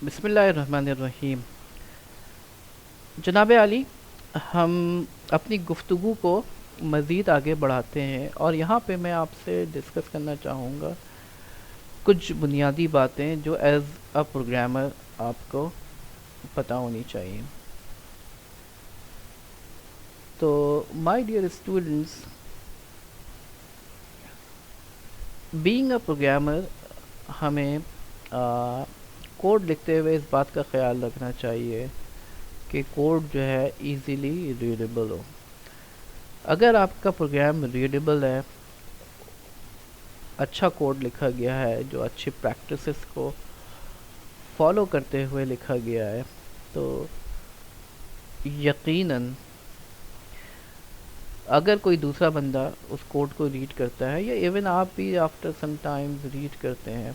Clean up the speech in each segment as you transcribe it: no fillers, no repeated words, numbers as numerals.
بسم اللہ الرحمن الرحیم. جناب علی، ہم اپنی گفتگو کو مزید آگے بڑھاتے ہیں اور یہاں پہ میں آپ سے ڈسکس کرنا چاہوں گا کچھ بنیادی باتیں جو ایز اے پروگرامر آپ کو پتہ ہونی چاہیے. تو my dear students, being a programmer ہمیں کوڈ لکھتے ہوئے اس بات کا خیال رکھنا چاہیے کہ کوڈ جو ہے ایزیلی ریڈیبل ہو. اگر آپ کا پروگرام ریڈیبل ہے، اچھا کوڈ لکھا گیا ہے جو اچھی پریکٹسز کو فالو کرتے ہوئے لکھا گیا ہے، تو یقیناً اگر کوئی دوسرا بندہ اس کوڈ کو ریڈ کرتا ہے یا ایون آپ بھی آفٹر سم ٹائمز ریڈ کرتے ہیں،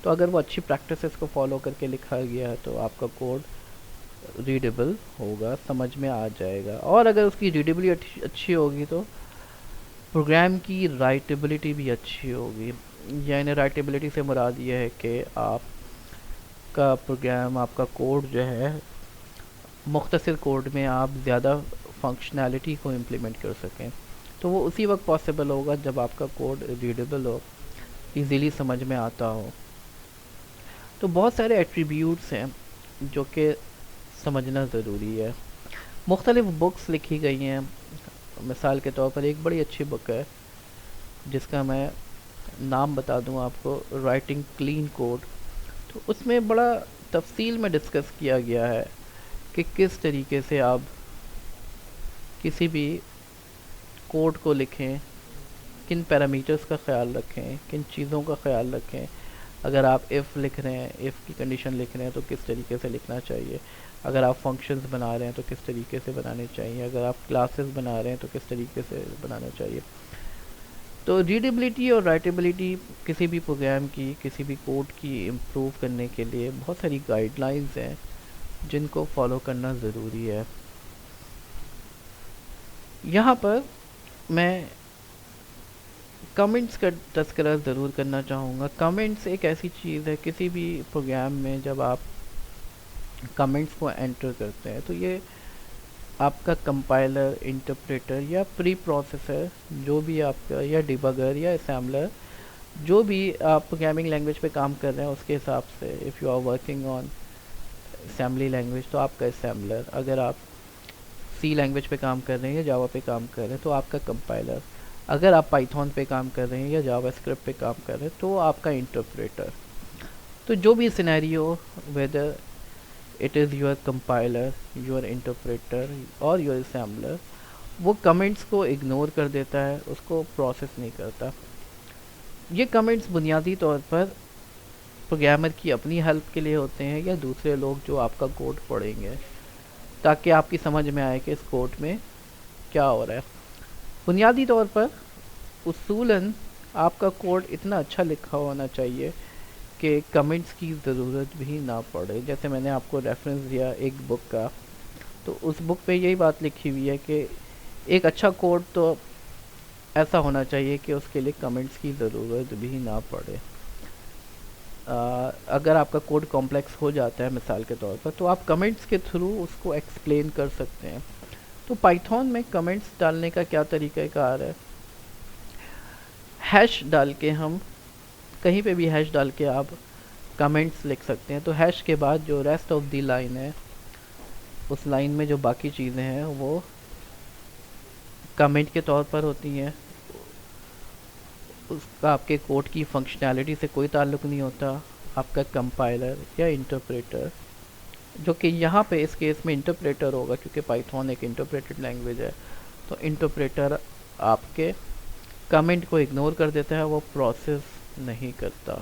تو اگر وہ اچھی پریکٹسز کو فالو کر کے لکھا گیا ہے تو آپ کا کوڈ ریڈیبل ہوگا، سمجھ میں آ جائے گا. اور اگر اس کی ریڈیبلٹی اچھی ہوگی تو پروگرام کی رائٹیبلٹی بھی اچھی ہوگی. یعنی رائٹیبلٹی سے مراد یہ ہے کہ آپ کا پروگرام، آپ کا کوڈ جو ہے، مختصر کوڈ میں آپ زیادہ فنکشنالٹی کو امپلیمنٹ کر سکیں. تو وہ اسی وقت پاسبل ہوگا جب آپ کا کوڈ ریڈیبل ہو، ایزیلی سمجھ میں آتا ہو. تو بہت سارے ایٹریبیوٹس ہیں جو کہ سمجھنا ضروری ہے. مختلف بکس لکھی گئی ہیں. مثال کے طور پر ایک بڑی اچھی بک ہے جس کا میں نام بتا دوں آپ کو، رائٹنگ کلین کوڈ. تو اس میں بڑا تفصیل میں ڈسکس کیا گیا ہے کہ کس طریقے سے آپ کسی بھی کوڈ کو لکھیں، کن پیرامیٹرز کا خیال رکھیں، کن چیزوں کا خیال رکھیں. اگر آپ ایف لکھ رہے ہیں، ایف کی کنڈیشن لکھ رہے ہیں تو کس طریقے سے لکھنا چاہیے. اگر آپ فنکشنز بنا رہے ہیں تو کس طریقے سے بنانے چاہیے. اگر آپ کلاسز بنا رہے ہیں تو کس طریقے سے بنانا چاہیے. تو ریڈیبلٹی اور رائٹیبلٹی کسی بھی پروگرام کی، کسی بھی کوڈ کی امپروو کرنے کے لیے بہت ساری گائیڈ لائنز ہیں جن کو فالو کرنا ضروری ہے. یہاں پر میں کمنٹس کا تذکرہ ضرور کرنا چاہوں گا. کمنٹس ایک ایسی چیز ہے کسی بھی پروگرام میں جب آپ کمنٹس کو انٹر کرتے ہیں تو یہ آپ کا کمپائلر، انٹرپریٹر یا پری پروسیسر جو بھی آپ کا، یا ڈیبگر یا اسمبلر، جو بھی آپ پروگرامنگ لینگویج پہ کام کر رہے ہیں اس کے حساب سے، if you are working on assembly language تو آپ کا اسمبلر، اگر آپ سی لینگویج پہ کام کر رہے ہیں یا جاوا پہ کام کر رہے ہیں تو آپ کا کمپائلر، اگر آپ پائتھون پہ کام کر رہے ہیں یا جاوا اسکرپٹ پہ کام کر رہے ہیں تو آپ کا انٹرپریٹر. تو جو بھی scenario, whether it is your compiler, your interpreter اور یور اسمبلر، وہ کمنٹس کو اگنور کر دیتا ہے، اس کو پروسیس نہیں کرتا. یہ کمنٹس بنیادی طور پر پروگرامر کی اپنی ہیلپ کے لیے ہوتے ہیں یا دوسرے لوگ جو آپ کا کوڈ پڑھیں گے تاکہ آپ کی سمجھ میں آئے کہ اس کوڈ میں کیا ہو رہا ہے. بنیادی طور پر اصولاً آپ کا کوڈ اتنا اچھا لکھا ہونا چاہیے کہ کمنٹس کی ضرورت بھی نہ پڑے. جیسے میں نے آپ کو ریفرنس دیا ایک بک کا، تو اس بک پہ یہی بات لکھی ہوئی ہے کہ ایک اچھا کوڈ تو ایسا ہونا چاہیے کہ اس کے لیے کمنٹس کی ضرورت بھی نہ پڑے. اگر آپ کا کوڈ کمپلیکس ہو جاتا ہے مثال کے طور پر تو آپ کمنٹس کے تھرو اس کو ایکسپلین کر سکتے ہیں. تو پائتھون میں کمنٹس ڈالنے کا کیا طریقہ کار ہے؟ ہیش ڈال کے، ہم کہیں پہ بھی ہیش ڈال کے آپ کمنٹس لکھ سکتے ہیں. تو ہیش کے بعد جو ریسٹ آف دی لائن ہے، اس لائن میں جو باقی چیزیں ہیں وہ کمنٹ کے طور پر ہوتی ہیں. اس کا آپ کے کوڈ کی فنکشنالٹی سے کوئی تعلق نہیں ہوتا. آپ کا کمپائلر یا انٹرپریٹر، جو کہ یہاں پہ اس کیس میں انٹرپریٹر ہوگا کیونکہ پائتھون ایک انٹرپریٹڈ لینگویج ہے، تو انٹرپریٹر آپ کے کمنٹ کو اگنور کر دیتا ہے، وہ پروسیس نہیں کرتا.